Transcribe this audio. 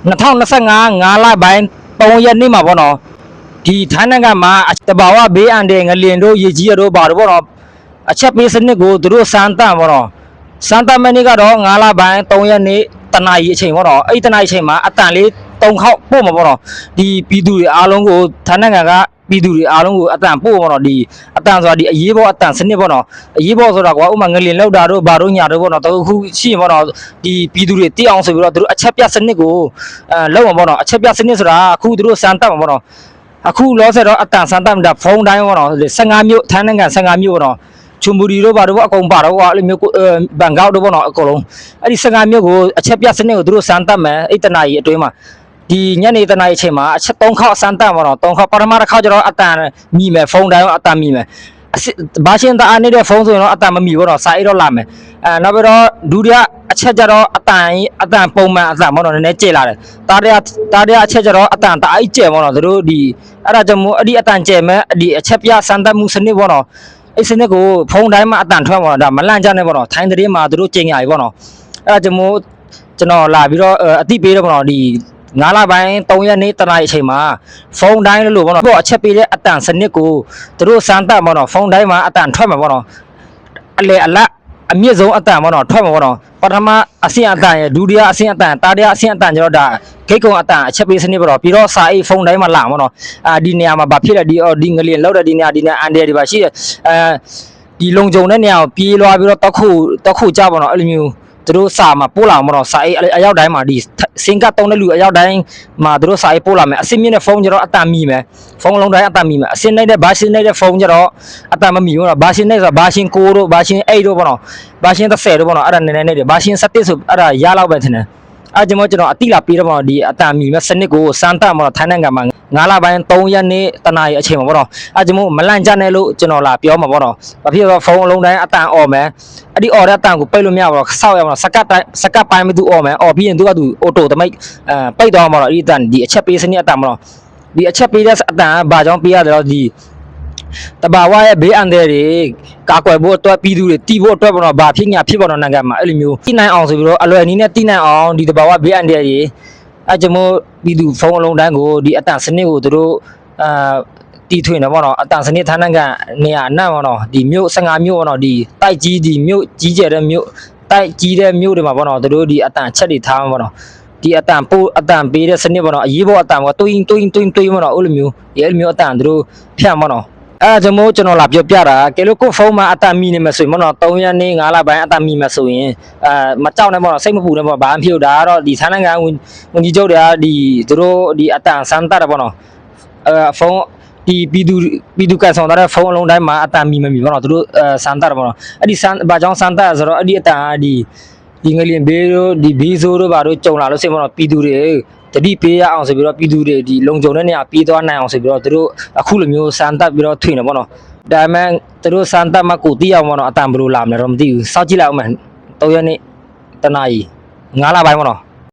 2025 5 လပိုင်း 3 ရက်နေ့မှာပေါ့နော်ဒီထိုင်းနိုင်ငံမှာတဘာဝဘေးအန္တရာယ်ငလျင်တို့ရေကြီးရတို့ဘာတို့ပေါ့နော်အချက်ပေးစနစ်ကိုသူတို့စမ်းသပ်ပေါ့နော်စမ်းသပ်မဲ့နေ့ကတော့5 လပိုင်း 3 ရက်နေ့တနာရီအချိန်ပေါ့နော်အဲ့တနာရီအချိန်မှာအတန်လေး3ခေါက်ပို့မှာပေါ့နော်ဒီပြည်သူတွေအားလုံးကိုထိုင်းနိုင်ငံကပြည်သူတွေအားလုံးကိုအတန်ပို့ပေါ့နော်ဒီအတန်ဆိုတာဒီအရေးပေါ်အတန်စနစ်ပေါ့နော်အရေးပေါ်ဆိုတာကွာဥမာငလျင်လောက်တာတို့ဘာတို့ညာတို့ပေါ့နော်တော့အခုရှိရင်ပေါ့နော်ဒီပြည်သူတွေတိအောင်ဆိုပြီးတော့သူတို့အချက်ပြစနစ်ကိုလောက်မှာပေါ့နော်အချက်ပြစနစ်ဆိုတာအခုသူတို့စမ်းသပ်မှာပေါ့နော်အခုလောဆယ်တော့အတန်စမ်းသပ်တာဖုန်းတိုင်းပေါ့နော်15မြို့ထိုင်းနိုင်ငံ15မြို့ပေါ့နော်ချွန်ဘူရီတို့ဘာတို့အကုန်ပါတော့အဲ့လိုမျိုးဘန်ကောက်တို့ပေါ့နော်အကုန်လုံးအဲ့ဒီ15မြို့ကိုအချက်ပြစနစ်ကိုသူတို့စမ်းသပ်မယ်အဲ့တနာရီအတွင်းမှာဒီညနေတနာရီအချိန်မှာအချက်3ခေါက်စမ်းသပ်ပါတော့3ခေါက်ပထမတစ်ခေါက်ကျတော့အတန်မိမယ်ဖုန်းတိုင်းအတန်မိမယ်ဘာရှင်းတအားနေတဲ့ဖုန်းဆိုရင်တော့အတန်မမိဘူးတော့စာအိတ်တော့လာမယ်နောက်ပြီးတော့ဒုတိယအချက်ကျတော့အတန်ပုံမှန်အတန်ပေါ့နော်နည်းနည်းကျလာတယ်တားတဲ့အချက်ကျတော့အတန်တအားကျဲပေါ့နော်သူတို့ဒီအဲ့ဒါကြောင့်မို့အဲ့ဒီအတန်ကျဲမဲ့ဒီအချက်ပြစမ်းသပ်မှုစနစ်ပေါ့နော်အဲ့စနစ်ကိုဖုန်းတိုင်းမှာအတန်ထွက်ပေါ့နော်ဒါမလန့်ကြနဲ့ပေါ့နော်ထိုင်းသတင်းမှာသူတို့ကျင်ညာပြီပေါ့နော်အဲ့ဒါကြောင့်မို့ကျွန်တော်လာပြီးတော့အတိပေးတယ်ပေါ့နော်ဒီ5 လပိုင်း 3 ရက်နေ့တနာရီအချိန်မှာဖုန်းတိုင်းလို့ပေါ့နော်အချက်ပေးတဲ့အတန်စနစ်ကိုသူတို့စမ်းသပ်ပေါ့နော်ဖုန်းတိုင်းမှာအတန်ထွက်မှာပေါ့နော်အလေအလတ်အမြင့်ဆုံးအတန်ပေါ့နော်ထွက်မှာပေါ့နော်ပထမအဆင့်အတန်ရဒုတိယအဆင့်အတန်တတိယအဆင့်အတန်ကျတော့ဒါဂိတ်ကုံအတန်အချက်ပေးစနစ်ပေါ့နော်ပြီးတော့စာအိတ်ဖုန်းတိုင်းမှာလာပေါ့နော်ဒီနေရာမှာဘာဖြစ်လဲဒီငလျင်လောက်တဲ့ဒီနေရာအန်တယ်ဒီပါရှိတယ်ဒီလုံခြုံတဲ့နေရာကိုပြေးလွှားပြီးတော့တောက်ခုကြပေါ့နော်အဲ့လိုမျိုးသူတို့စာမှာပို့လာမှာတော့စာအိတ်အရောက်တိုင်းမှာဒီစင်ကတ်တုံးတဲ့လူအရောက်တိုင်းမှာသူတို့စာအိတ်ပို့လာမယ်အစစ်မြင့်တဲ့ဖုန်းကျတော့အတန်မိမယ်ဖုန်းလုံးတိုင်းအတန်မိမယ်အစစ်နေတဲ့ဘာရှင်းနေတဲ့ဖုန်းကျတော့အတန်မမိဘူးနော်ဘာရှင်းနေဆိုတာဘာရှင်း9တို့ဘာရှင်း8တို့ပေါ့နော်ဘာရှင်း30တို့ပေါ့နော်အဲ့ဒါနည်းနည်းနေတယ်ဘာရှင်း17ဆိုအဲ့ဒါရလောက်ပဲထင်တယ်အဲ့ကျွန်တော်အတိလာပေးတော့ပေါ့ဒီအတန်မိမဲ့စနစ်ကိုစမ်းသပ်မှာထိုင်းနိုင်ငံမှာ5 လပိုင်း 3 ရက်နေ့တနာရီအချိန်မှာပေါ့နော်အဲ့ကျွန်တော်မလန့်ကြနဲ့လို့ကျွန်တော်လာပြောမှာပေါ့နော်ဘာဖြစ်လို့ဖုန်းအလုံးတိုင်းအတန်អော်မယ်အဲ့ဒီអော်တဲ့အတန်ကိုပိတ်လို့မရဘူးဆောက်ရမှာစကတ်ပိုင်းမသူអော်မယ်អော်ပြီးရင်သူကသူအော်တိုတမိတ်ပိတ်သွားမှာတော့ဒီအတန်ဒီအချက်ပေးစနစ်အတန်ပေါ့နော်ဒီအချက်ပေးတဲ့အတန်ဘာကြောင့်ပေးရတယ်တော့ဒီတဘာဝရဲ့ဘေးအန္တရာယ်တွေကာကွယ်ဖို့အတွက်ပြည်သူတွေတီးဖို့အတွက်ပေါ့နော်ဘာဖြစ်ညာဖြစ်ပေါ့နော်နိုင်ငံမှာအဲ့လိုမျိုးတိနိုင်အောင်ဆိုပြီးတော့အလွယ်နည်းနဲ့တိနိုင်အောင်ဒီတဘာဝဘေးအန္တရာယ်တွေအဲ့ကျွန်တော်ပြည်သူဖုန်းအလုံးတိုင်းကိုဒီအတန်စနစ်ကိုသူတို့တီထွင်တယ်ပေါ့နော်အတန်စနစ်ဌာနကနေရာအနှံ့ပေါ့နော်ဒီမြို့15မြို့ပေါ့နော်ဒီတိုက်ကြီးဒီမြို့ကြီးကျယ်တဲ့မြို့တိုက်ကြီးတဲ့မြို့တွေမှာပေါ့နော်သူတို့ဒီအတန်ချက်တွေထားမှာပေါ့နော်ဒီအတန်ပေးတဲ့စနစ်ပေါ့နော်အရေးပေါ်အတန်ပေါ့တွင်းပေါ့နော်အဲ့လိုမျိုးဒီအဲ့လိုမျိုးအတန်သူတို့ဖြန့်ပေါ့နော်အဲ့ကျွန်တော်လာပြောပြတာကဲလို့ကိုဖုန်းမှာအတန်မိနေမှာဆိုရင်ပေါ့နော်3 ရက်နေ့5 လပိုင်းအတန်မိမှာဆိုရင်မကြောက်နဲ့ပေါ့နော်စိတ်မပူနဲ့ပေါ့ဘာမှမဖြစ်ဘူးဒါကတော့ဒီဌာနနိုင်ငံဝန်ကြီးချုပ်တွေကဒီသူတို့ဒီအတန်စမ်းသပ်တာပေါ့နော်ဖုန်းဒီပြည်သူကန်ဆောင်တဲ့ဖုန်းအလုံးတိုင်းမှာအတန်မိမမိပေါ့နော်သူတို့စမ်းသပ်တာပေါ့နော်အဲ့ဒီဘာကြောင့်စမ်းသပ်ဆိုတော့အဲ့ဒီအတန်ဒီငလျင်ဘေးတို့ဒီဘီဆိုးတို့ဘာတို့ကြုံလာလို့ဆိုရင်ပေါ့နော်ပြည်သူတွေတတိပေးရအောင်ဆိုပြီးတော့ပြည်သူတွေဒီလုံခြုံတဲ့နေရာပြေးသွားနိုင်အောင်ဆိုပြီးတော့သူတို့အခုလိုမျိုးစမ်းသပ်ပြီးတော့ထွင်တယ်ပေါ့နော်ဒါမှမဟုတ်သူတို့စမ်းသပ်မှကိုတီးအောင်ပေါ့နော်အတန်ဘယ်လိုလာမလဲတော့မသိဘူးစောင့်ကြည့်လိုက်အောင်မယ်3 ရက်နေ့တနာရီ5 လပိုင်းပေါ့နော်